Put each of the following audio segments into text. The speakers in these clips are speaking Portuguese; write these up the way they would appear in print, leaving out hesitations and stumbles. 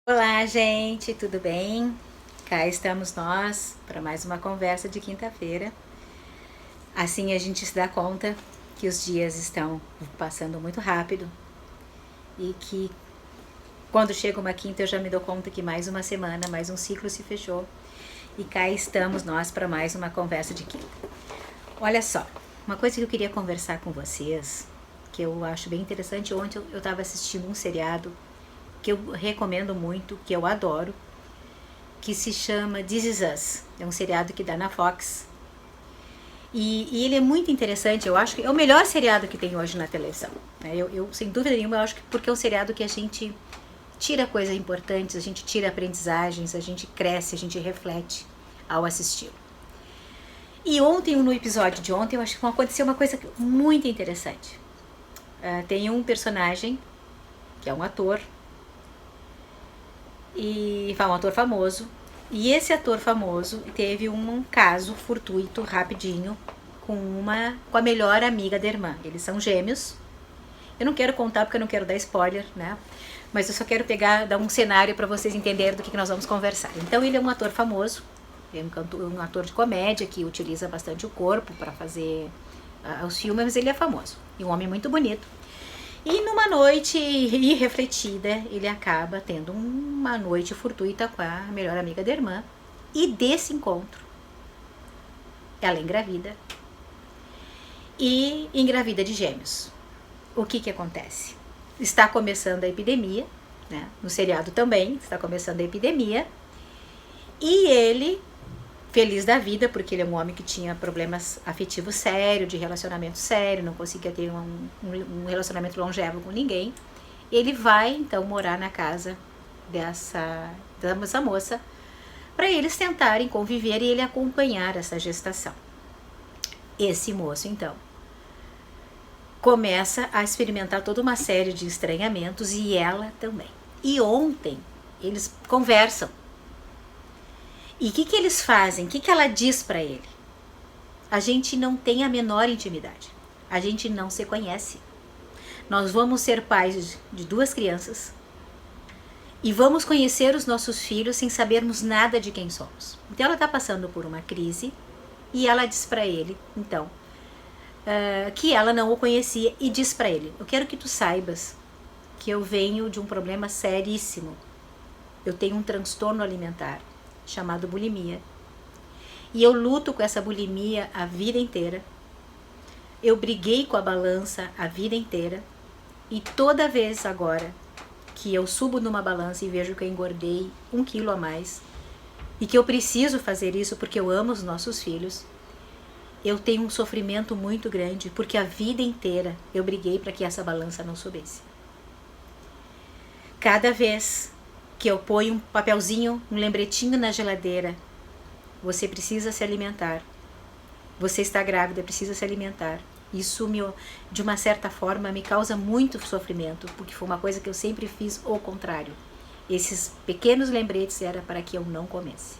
Olá, gente, tudo bem? Cá estamos nós para mais uma conversa de quinta-feira. Assim a gente se dá conta que os dias estão passando muito rápido e que quando chega uma quinta eu já me dou conta que mais uma semana, mais um ciclo se fechou e cá estamos nós para mais uma conversa de quinta. Olha só, uma coisa que eu queria conversar com vocês, que eu acho bem interessante. Ontem eu estava assistindo um seriado que eu recomendo muito, que eu adoro, que se chama This Is Us. É um seriado que dá na Fox. E ele é muito interessante, eu acho que é o melhor seriado que tem hoje na televisão. Eu sem dúvida nenhuma, eu acho que porque é um seriado que a gente tira coisas importantes, a gente tira aprendizagens, a gente cresce, a gente reflete ao assisti-lo. E ontem, no episódio de ontem, eu acho que aconteceu uma coisa muito interessante. Tem um personagem, que é um ator, e um ator famoso, e esse ator famoso teve um caso fortuito, rapidinho, com a melhor amiga da irmã. Eles são gêmeos. Eu não quero contar porque eu não quero dar spoiler, né? Mas eu só quero dar um cenário para vocês entenderem do que nós vamos conversar. Então ele é um ator famoso, é um ator de comédia que utiliza bastante o corpo para fazer os filmes, mas ele é famoso. E um homem muito bonito. E numa noite irrefletida, ele acaba tendo uma noite fortuita com a melhor amiga da irmã. E desse encontro, ela engravida. E engravida de gêmeos. O que acontece? Está começando a epidemia, né? No seriado também está começando a epidemia. E ele, feliz da vida, porque ele é um homem que tinha problemas afetivos sérios, de relacionamento sério, não conseguia ter um relacionamento longevo com ninguém. Ele vai então morar na casa dessa moça para eles tentarem conviver e ele acompanhar essa gestação. Esse moço então começa a experimentar toda uma série de estranhamentos e ela também. E ontem eles conversam. E o que eles fazem? O que ela diz para ele? A gente não tem a menor intimidade. A gente não se conhece. Nós vamos ser pais de 2 crianças e vamos conhecer os nossos filhos sem sabermos nada de quem somos. Então ela está passando por uma crise e ela diz para ele, então, que ela não o conhecia e diz para ele: eu quero que tu saibas que eu venho de um problema seríssimo. Eu tenho um transtorno alimentar chamado bulimia. E eu luto com essa bulimia a vida inteira. Eu briguei com a balança a vida inteira. E toda vez agora que eu subo numa balança e vejo que eu engordei 1 quilo a mais, e que eu preciso fazer isso porque eu amo os nossos filhos, eu tenho um sofrimento muito grande, porque a vida inteira eu briguei para que essa balança não subisse. Cada vez que eu ponho um papelzinho, um lembretinho na geladeira: você precisa se alimentar, você está grávida, precisa se alimentar, isso de uma certa forma me causa muito sofrimento, porque foi uma coisa que eu sempre fiz o contrário. Esses pequenos lembretes era para que eu não comesse.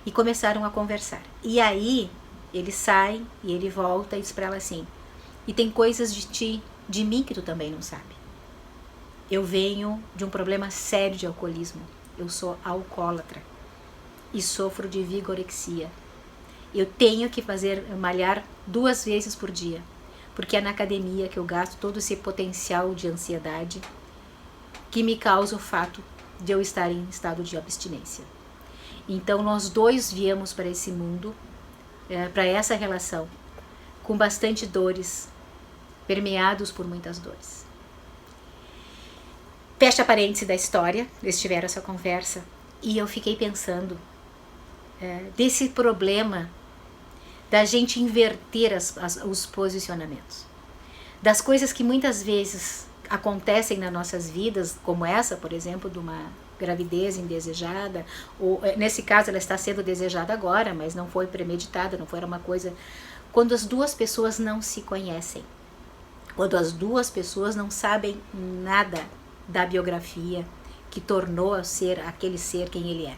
E começaram a conversar. E aí ele sai e ele volta e diz para ela assim: e tem coisas de ti, de mim, que tu também não sabe. Eu venho de um problema sério de alcoolismo. Eu sou alcoólatra e sofro de vigorexia. Eu tenho que malhar 2 vezes por dia, porque é na academia que eu gasto todo esse potencial de ansiedade que me causa o fato de eu estar em estado de abstinência. Então nós 2 viemos para esse mundo, para essa relação, com bastante dores, permeados por muitas dores. Fecha a parêntese da história, eles tiveram essa conversa e eu fiquei pensando desse problema da gente inverter os posicionamentos. Das coisas que muitas vezes acontecem nas nossas vidas, como essa, por exemplo, de uma gravidez indesejada, ou nesse caso ela está sendo desejada agora, mas não foi premeditada, não foi uma coisa... Quando as 2 pessoas não se conhecem, quando as 2 pessoas não sabem nada da biografia que tornou aquele ser quem ele é.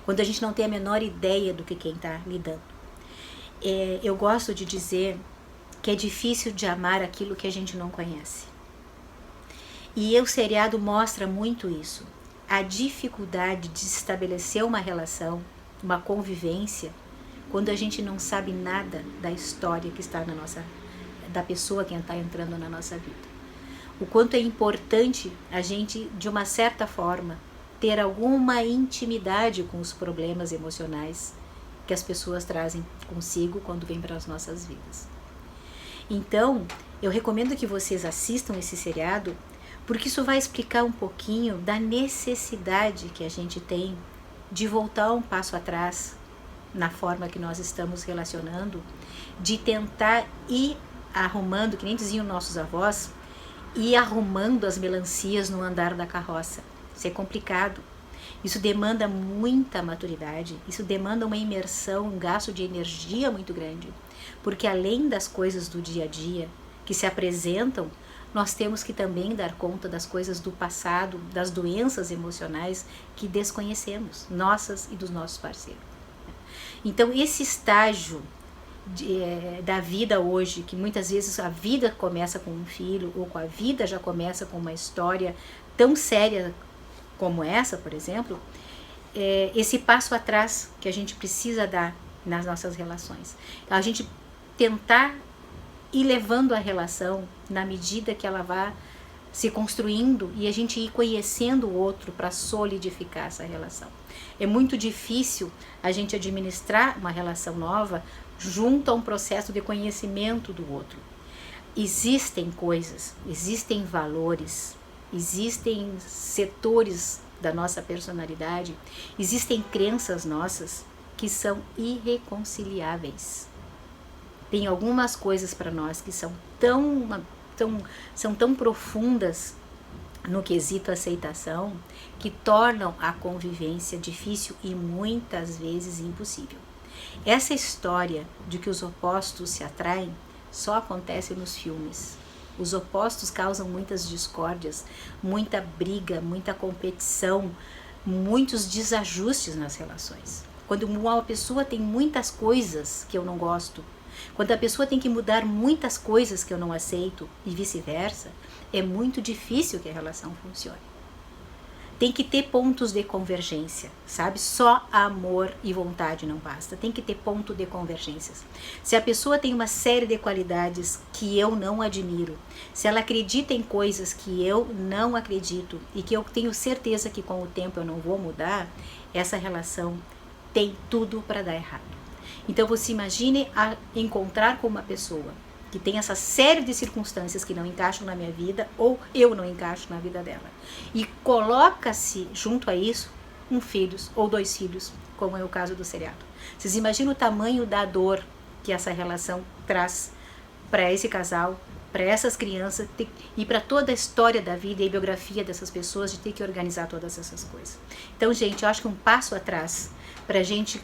Quando a gente não tem a menor ideia do que quem está lidando. Eu gosto de dizer que é difícil de amar aquilo que a gente não conhece. E o seriado mostra muito isso. a dificuldade de estabelecer uma relação, uma convivência, quando a gente não sabe nada da história que está da pessoa que está entrando na nossa vida. O quanto é importante a gente, de uma certa forma, ter alguma intimidade com os problemas emocionais que as pessoas trazem consigo quando vêm para as nossas vidas. Então, eu recomendo que vocês assistam esse seriado, porque isso vai explicar um pouquinho da necessidade que a gente tem de voltar um passo atrás na forma que nós estamos relacionando, de tentar ir arrumando, que nem diziam nossos avós, ir arrumando as melancias no andar da carroça. Isso é complicado. Isso demanda muita maturidade, isso demanda uma imersão, um gasto de energia muito grande, porque além das coisas do dia a dia que se apresentam, nós temos que também dar conta das coisas do passado, das doenças emocionais que desconhecemos, nossas e dos nossos parceiros. Então, esse estágio da vida hoje, que muitas vezes a vida começa com um filho, ou com a vida já começa com uma história tão séria como essa, por exemplo, esse passo atrás que a gente precisa dar nas nossas relações. A gente tentar ir levando a relação na medida que ela vá se construindo e a gente ir conhecendo o outro para solidificar essa relação. É muito difícil a gente administrar uma relação nova junto a um processo de conhecimento do outro. Existem coisas, existem valores, existem setores da nossa personalidade, existem crenças nossas que são irreconciliáveis. Tem algumas coisas para nós que são tão profundas no quesito aceitação que tornam a convivência difícil e muitas vezes impossível. Essa história de que os opostos se atraem só acontece nos filmes. Os opostos causam muitas discórdias, muita briga, muita competição, muitos desajustes nas relações. Quando uma pessoa tem muitas coisas que eu não gosto, quando a pessoa tem que mudar muitas coisas que eu não aceito e vice-versa, é muito difícil que a relação funcione. Tem que ter pontos de convergência, sabe? Só amor e vontade não basta. Tem que ter ponto de convergências. Se a pessoa tem uma série de qualidades que eu não admiro, se ela acredita em coisas que eu não acredito e que eu tenho certeza que com o tempo eu não vou mudar, essa relação tem tudo para dar errado. Então você imagine a encontrar com uma pessoa que tem essa série de circunstâncias que não encaixam na minha vida ou eu não encaixo na vida dela. E coloca-se junto a isso um filho ou dois filhos, como é o caso do seriado. Vocês imaginam o tamanho da dor que essa relação traz para esse casal, para essas crianças e para toda a história da vida e a biografia dessas pessoas, de ter que organizar todas essas coisas. Então, gente, eu acho que um passo atrás para a gente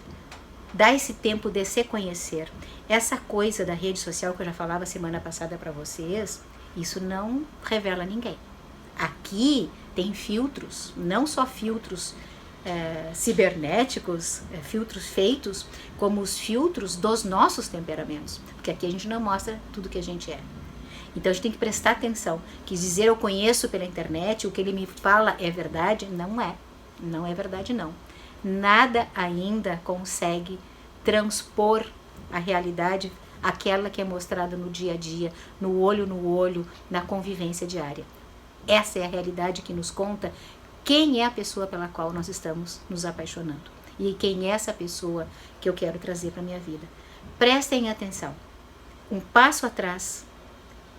dar esse tempo de se conhecer. Essa coisa da rede social que eu já falava semana passada para vocês, isso não revela ninguém. Aqui tem filtros, não só filtros cibernéticos, filtros feitos, como os filtros dos nossos temperamentos. Porque aqui a gente não mostra tudo que a gente é. Então a gente tem que prestar atenção, que dizer eu conheço pela internet, o que ele me fala é verdade, não é. Não é verdade não. Nada ainda consegue transpor a realidade, aquela que é mostrada no dia a dia, no olho, na convivência diária. Essa é a realidade que nos conta quem é a pessoa pela qual nós estamos nos apaixonando e quem é essa pessoa que eu quero trazer para a minha vida. Prestem atenção. Um passo atrás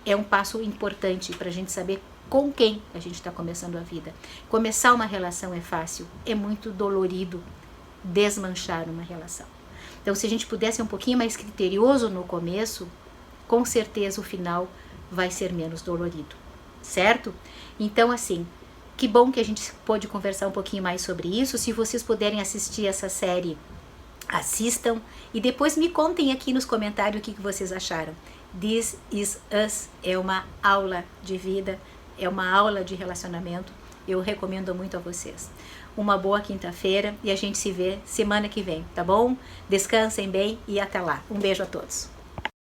é um passo importante para a gente saber com quem a gente está começando a vida. Começar uma relação é fácil, é muito dolorido desmanchar uma relação. Então, se a gente pudesse ser um pouquinho mais criterioso no começo, com certeza o final vai ser menos dolorido, certo? Então, assim, que bom que a gente pôde conversar um pouquinho mais sobre isso. Se vocês puderem assistir essa série, assistam e depois me contem aqui nos comentários o que vocês acharam. This Is Us é uma aula de vida, é uma aula de relacionamento. Eu recomendo muito a vocês. Uma boa quinta-feira e a gente se vê semana que vem, tá bom? Descansem bem e até lá. Um beijo a todos.